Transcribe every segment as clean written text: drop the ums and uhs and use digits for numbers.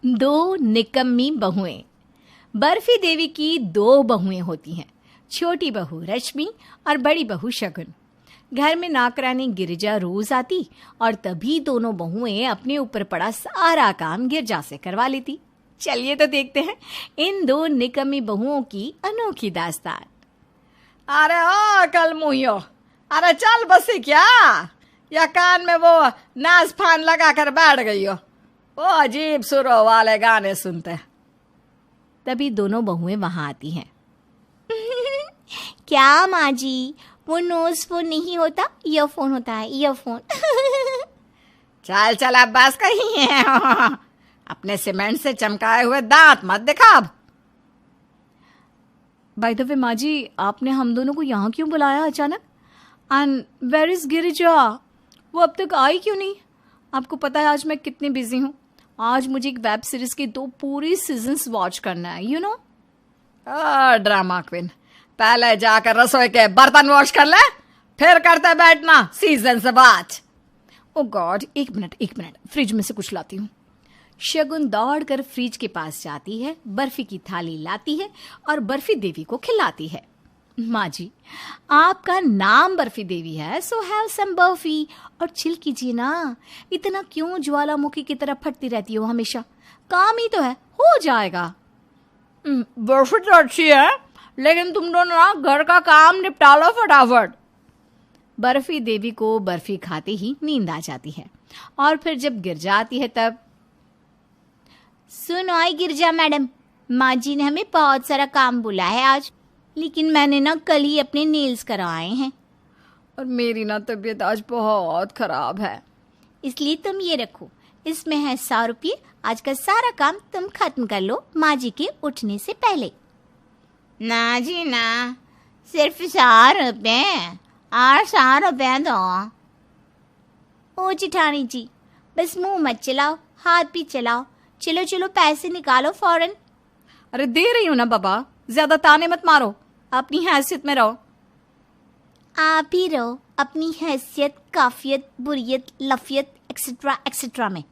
दो निकम्मी बहुएं। बर्फी देवी की दो बहुएं होती हैं, छोटी बहू रश्मि और बड़ी बहू शगुन। घर में नौकरानी गिरिजा रोज आती और तभी दोनों बहुएं अपने ऊपर पड़ा सारा काम गिरजा से करवा लेती। चलिए तो देखते हैं इन दो निकम्मी बहुओं की अनोखी दास्तान। अरे ओ कल मुहियो, अरे चल बसी क्या, या कान में वो नाज फान लगा कर बैठ गई हो, वो अजीब सुरों वाले गाने सुनते। तभी दोनों बहुएं वहां आती हैं। क्या माँ जी, वो नोज फोन नहीं होता, ईयरफोन होता है, ईयरफोन। चल चल अब बस कहीं है। अपने सीमेंट से चमकाए हुए दांत मत दिखा अब। बाय द वे माँ जी, आपने हम दोनों को यहाँ क्यों बुलाया अचानक? And where is Girija? वो अब तक आई क्यों नहीं? आपको पता है आज मैं कितनी बिजी हूँ। आज मुझे एक वेब सीरीज के 2 पूरी सीजन्स वॉच करना है, यू नो। ड्रामा क्वीन, पहले जाकर रसोई के बर्तन वॉश कर ले, फिर करते बैठना सीजन से बात। ओ गॉड, एक मिनट, फ्रिज में से कुछ लाती हूँ। शगुन दौड़कर फ्रिज के पास जाती है, बर्फी की थाली लाती है और बर्फी देवी को खिलाती है। माँ जी, आपका नाम बर्फी देवी है, सो हैव सम बर्फी और चिल कीजिए ना। इतना क्यों ज्वालामुखी की तरह फटती रहती हो हमेशा? काम ही तो है, हो जाएगा। बर्फी तो अच्छी है, लेकिन तुम दोनों ना घर का काम निपटा लो फटाफट। बर्फी देवी को बर्फी खाते ही नींद आ जाती है और फिर जब गिर जाती है तब, सुनो आई गिरजा मैडम, माँ जी ने हमें बहुत सारा काम बोला है आज, लेकिन मैंने ना कल ही अपने नेल्स करवाए हैं और मेरी ना तबीयत आज बहुत खराब है। इसलिए तुम ये रखो, इसमें है 100 रुपये। आज का सारा काम तुम खत्म कर लो माँ जी के उठने से पहले। ना जी ना, सिर्फ 100 रुपये और 100 रुपये दो। ओ जिठानी जी, बस मुंह मत चलाओ, हाथ भी चलाओ। चलो चलो पैसे निकालो फौरन। अरे दे रही हूँ ना बाबा, ज्यादा ताने मत मारो, अपनी हैसियत में रहो। आप ही रहो अपनी हैसियत, काफियत, बुरियत, लफियत एक्सेट्रा एक्सेट्रा में।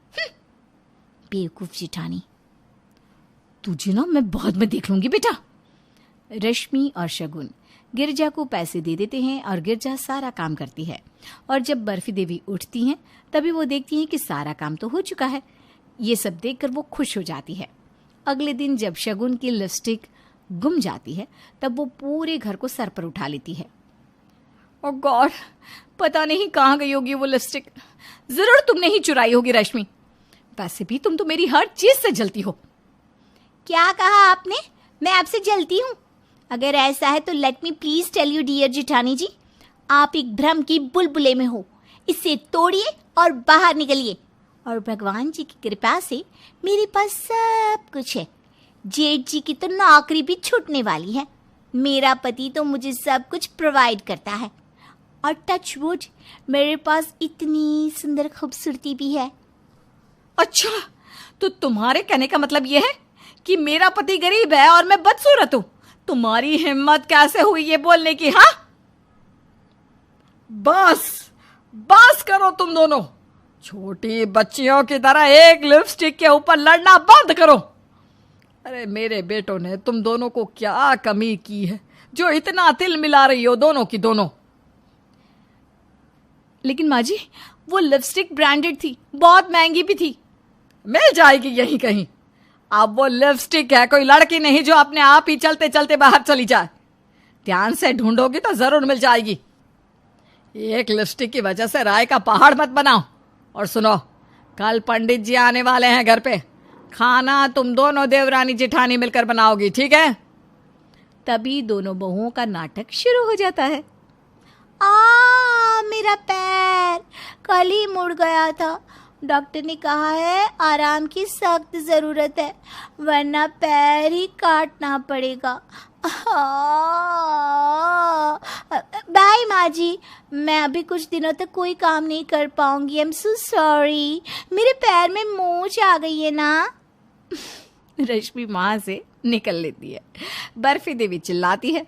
बेवकूफ जिठानी। तुझे ना मैं बाद में देख लूंगी बेटा। रश्मि और शगुन गिरजा को पैसे दे देते हैं और गिरजा सारा काम करती है। और जब बर्फी देवी उठती हैं तभी वो देखती हैं कि सारा काम तो हो चुका है। ये सब देखकर वो खुश हो जाती है। अगले दिन जब शगुन की लिपस्टिक गुम जाती है तब वो पूरे घर को सर पर उठा लेती है। ओह गॉड, पता नहीं कहाँ गई होगी वो लिपस्टिक। जरूर तुमने ही चुराई होगी रश्मि। वैसे भी तुम तो मेरी हर चीज से जलती हो। क्या कहा आपने? मैं आपसे जलती हूँ? अगर ऐसा है तो let me please tell you dear जिठानी जी, आप एक भ्रम की बुलबुले में हो। इसे तोड़िए और बाहर निकलिए। और भगवान जी की कृपा से मेरे पास सब कुछ है। जेठ जी की तो नौकरी भी छूटने वाली है। मेरा पति तो मुझे सब कुछ प्रोवाइड करता है। और टच वुड, मेरे पास इतनी सुंदर खूबसूरती भी है। अच्छा, तो तुम्हारे कहने का मतलब यह है कि मेरा पति गरीब है और मैं बदसूरत हूं? तुम्हारी हिम्मत कैसे हुई ये बोलने की? हाँ, बस करो तुम दोनों। छोटी बच्चियों की तरह एक लिपस्टिक के ऊपर लड़ना बंद करो। अरे मेरे बेटों ने तुम दोनों को क्या कमी की है जो इतना तिल मिला रही हो दोनों की दोनों? लेकिन माँ जी, वो लिपस्टिक ब्रांडेड थी, बहुत महंगी भी थी। मिल जाएगी यहीं कहीं। अब वो लिपस्टिक है, कोई लड़की नहीं जो अपने आप ही चलते चलते बाहर चली जाए। ध्यान से ढूंढोगी तो जरूर मिल जाएगी। एक लिपस्टिक की वजह से राय का पहाड़ मत बनाओ। और सुनो, कल पंडित जी आने वाले हैं घर पे। खाना तुम दोनों देवरानी जिठानी मिलकर बनाओगी, ठीक है? तभी दोनों बहुओं का नाटक शुरू हो जाता है। मेरा पैर कल ही मुड़ गया था। डॉक्टर ने कहा है आराम की सख्त जरूरत है, वरना पैर ही काटना पड़ेगा। बाय माँ जी, मैं अभी कुछ दिनों तक कोई काम नहीं कर पाऊंगी। आई एम सो सॉरी, मेरे पैर में मोच आ गई है ना। रश्मि माँ से निकल लेती है। बर्फी देवी चिल्लाती है,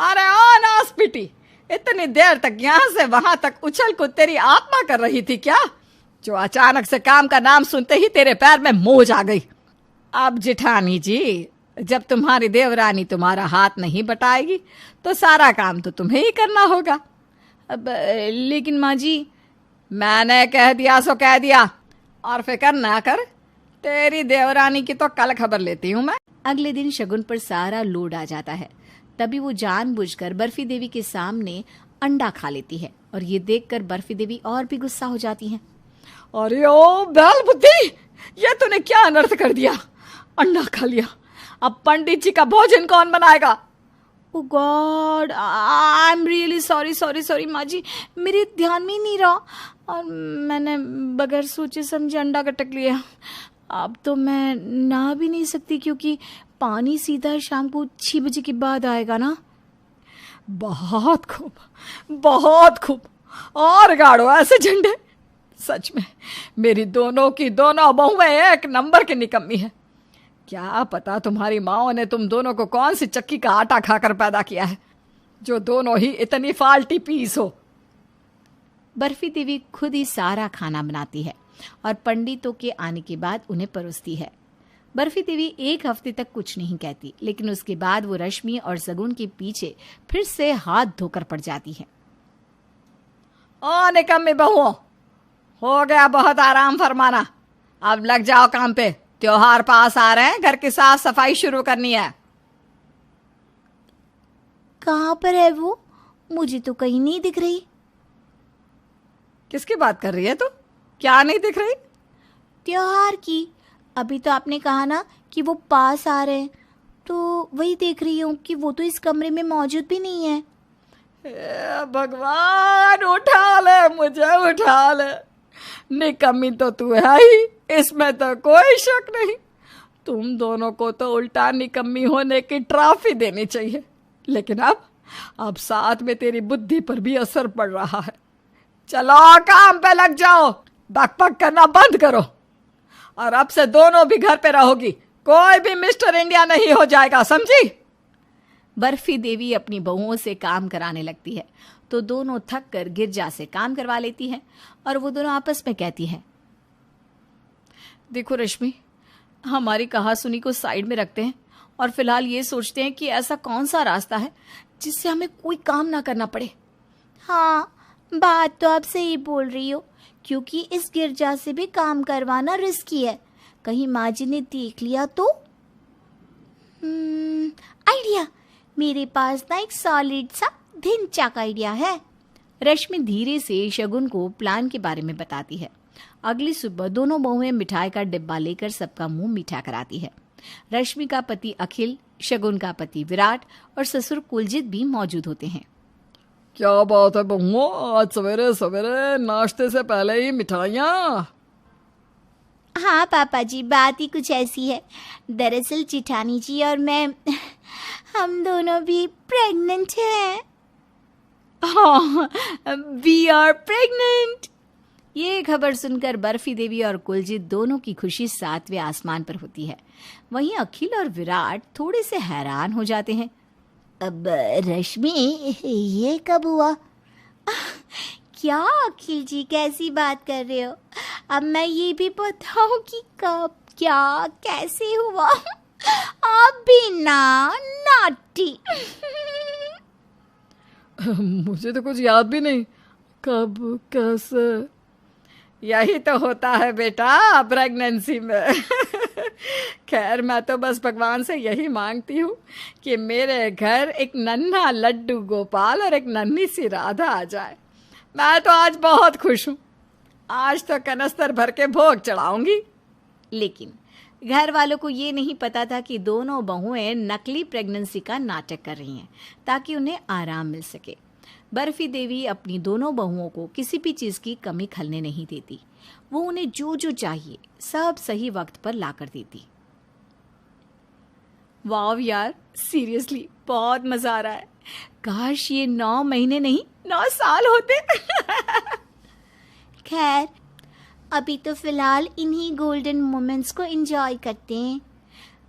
अरे ओ नासपिटी, इतनी देर तक यहाँ से वहां तक उछल कूद तेरी आत्मा कर रही थी क्या, जो अचानक से काम का नाम सुनते ही तेरे पैर में मोच आ गई? अब जेठानी जी, जब तुम्हारी देवरानी तुम्हारा हाथ नहीं बटाएगी तो सारा काम तो तुम्हें ही करना होगा। अब लेकिन माँ जी, मैंने कह दिया सो कह दिया, और फिक्र ना कर, तेरी देवरानी की तो कल खबर लेती हूँ मैं। अगले दिन शगुन पर सारा लोड आ जाता है। तभी वो जानबूझकर बर्फी देवी के सामने अंडा खा लेती है और ये देखकर बर्फी देवी और भी गुस्सा हो जाती हैं। अरे ओ बैल बुद्धि, ये तूने क्या अनर्थ कर दिया, अंडा खा लिया, अब पंडित जी का भोजन कौन बनाएगा? Oh God, I am really sorry माँ जी, मेरे ध्यान में ही नहीं रहा और मैंने बगैर सोचे समझे अंडा कटक लिया। अब तो मैं नहा भी नहीं सकती क्योंकि पानी सीधा शाम को 6 बजे के बाद आएगा ना। बहुत खूब, बहुत खूब, और गाड़ो ऐसे झंडे। सच में मेरी दोनों की दोनों बहुएं एक नंबर की निकम्मी है। क्या पता तुम्हारी माओ ने तुम दोनों को कौन सी चक्की का आटा खाकर पैदा किया है, जो दोनों ही इतनी फाल्टी पीस हो। बर्फी देवी खुद ही सारा खाना बनाती है और पंडितों के आने के बाद उन्हें परोसती है। बर्फी देवी 1 हफ्ते तक कुछ नहीं कहती, लेकिन उसके बाद वो रश्मि और शगुन के पीछे फिर से हाथ धोकर पड़ जाती है। ओ निकम्मी बहुओं, हो गया बहुत आराम फरमाना, अब लग जाओ काम पे। त्योहार पास आ रहे हैं, घर की साफ सफाई शुरू करनी है। कहाँ पर है वो? मुझे तो कहीं नहीं दिख रही। किसकी बात कर रही है तू? क्या नहीं दिख रही? त्योहार की। अभी तो आपने कहा ना कि वो पास आ रहे हैं, तो वही देख रही हूँ कि वो तो इस कमरे में मौजूद भी नहीं है। भगवान, उठा ले मुझे, उठा ले। निकम्मी तो तू है ही, इसमें तो कोई शक नहीं। तुम दोनों को तो उल्टा निकम्मी होने की ट्रॉफी देनी चाहिए, लेकिन अब साथ में तेरी बुद्धि पर भी असर पड़ रहा है। चलो काम पे लग जाओ, बकबक करना बंद करो, और अब से दोनों भी घर पे रहोगी, कोई भी मिस्टर इंडिया नहीं हो जाएगा, समझी? बर्फी देवी अपनी बहुओं से काम कराने लगती है तो दोनों थक कर गिरजा से काम करवा लेती हैं और वो दोनों आपस में कहती हैं, देखो रश्मि, हमारी कहासुनी को साइड में रखते हैं और फिलहाल ये सोचते हैं कि ऐसा कौन सा रास्ता है जिससे हमें कोई काम ना करना पड़े। हाँ, बात तो आप सही बोल रही हो, क्योंकि इस गिरजा से भी काम करवाना रिस्की है। कहीं माँ जी ने देख लिया तो? आइडिया, मेरे पास ना एक सॉलिड सा ढिंचाक आइडिया है। रश्मि धीरे से शगुन को प्लान के बारे में बताती है। अगली सुबह दोनों बहुएं मिठाई का डिब्बा लेकर सबका मुंह मीठा कराती है। रश्मि का पति अखिल, शगुन का पति विराट और ससुर कुलजीत भी मौजूद होते हैं। क्या बात है बहुओं, आज सवेरे सवेरे नाश्ते से पहले ही मिठाइयाँ? हाँ पापा जी, बात ही कुछ ऐसी है। दरअसल जेठानी जी और मैं, हम दोनों भी प्रेग्नेंट हैं। हाँ, वी आर प्रेग्नेंट। ये खबर सुनकर बर्फी देवी और कुलजीत दोनों की खुशी 7वें आसमान पर होती है। वहीं अखिल और विराट थोड़े से हैरान हो जाते हैं। अब रश्मि, ये कब हुआ? क्या अखिल जी, कैसी बात कर रहे हो? अब मैं ये भी बताऊं कि कब, क्या, कैसे हुआ? आप भी ना नाटी। मुझे तो कुछ याद भी नहीं, कब, कैसे। यही तो होता है बेटा प्रेगनेंसी में। खैर, मैं तो बस भगवान से यही मांगती हूँ कि मेरे घर एक नन्हा लड्डू गोपाल और एक नन्ही सी राधा आ जाए। मैं तो आज बहुत खुश हूँ, आज तो कनस्तर भर के भोग चढ़ाऊंगी। लेकिन घर वालों को ये नहीं पता था कि दोनों बहुएं नकली प्रेगनेंसी का नाटक कर रही हैं ताकि उन्हें आराम मिल सके। बर्फी देवी अपनी दोनों बहुओं को किसी भी चीज की कमी खलने नहीं देती। वो उन्हें जो जो चाहिए सब सही वक्त पर ला कर देती। वाव यार, सीरियसली बहुत मजा आ रहा है। काश ये 9 महीने नहीं 9 साल होते। खैर, अभी तो फिलहाल इन्हीं गोल्डन मोमेंट्स को एंजॉय करते हैं।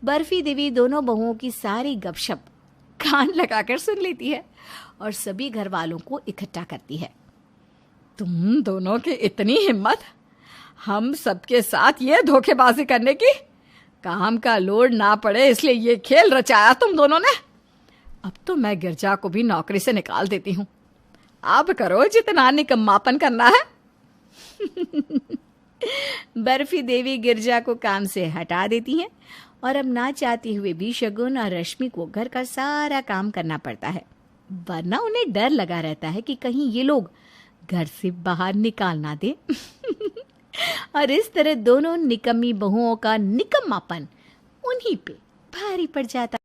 बर्फी देवी दोनों बहुओं की सारी गपशप कान लगाकर सुन लेती है और सभी घर वालों को इकट्ठा करती है। तुम दोनों की इतनी हिम्मत हम सबके साथ ये धोखेबाजी करने की? काम का लोड ना पड़े इसलिए ये खेल रचाया तुम दोनों ने। अब तो मैं गिरजा को भी नौकरी से निकाल देती हूँ। अब करो जितना निकम्मापन करना है। बर्फी देवी गिरजा को काम से हटा देती हैं और अब ना चाहते हुए भी शगुन और रश्मि को घर का सारा काम करना पड़ता है, वरना उन्हें डर लगा रहता है कि कहीं ये लोग घर से बाहर निकाल ना दे। और इस तरह दोनों निकम्मी बहुओं का निकम्मापन उन्हीं पे भारी पड़ जाता।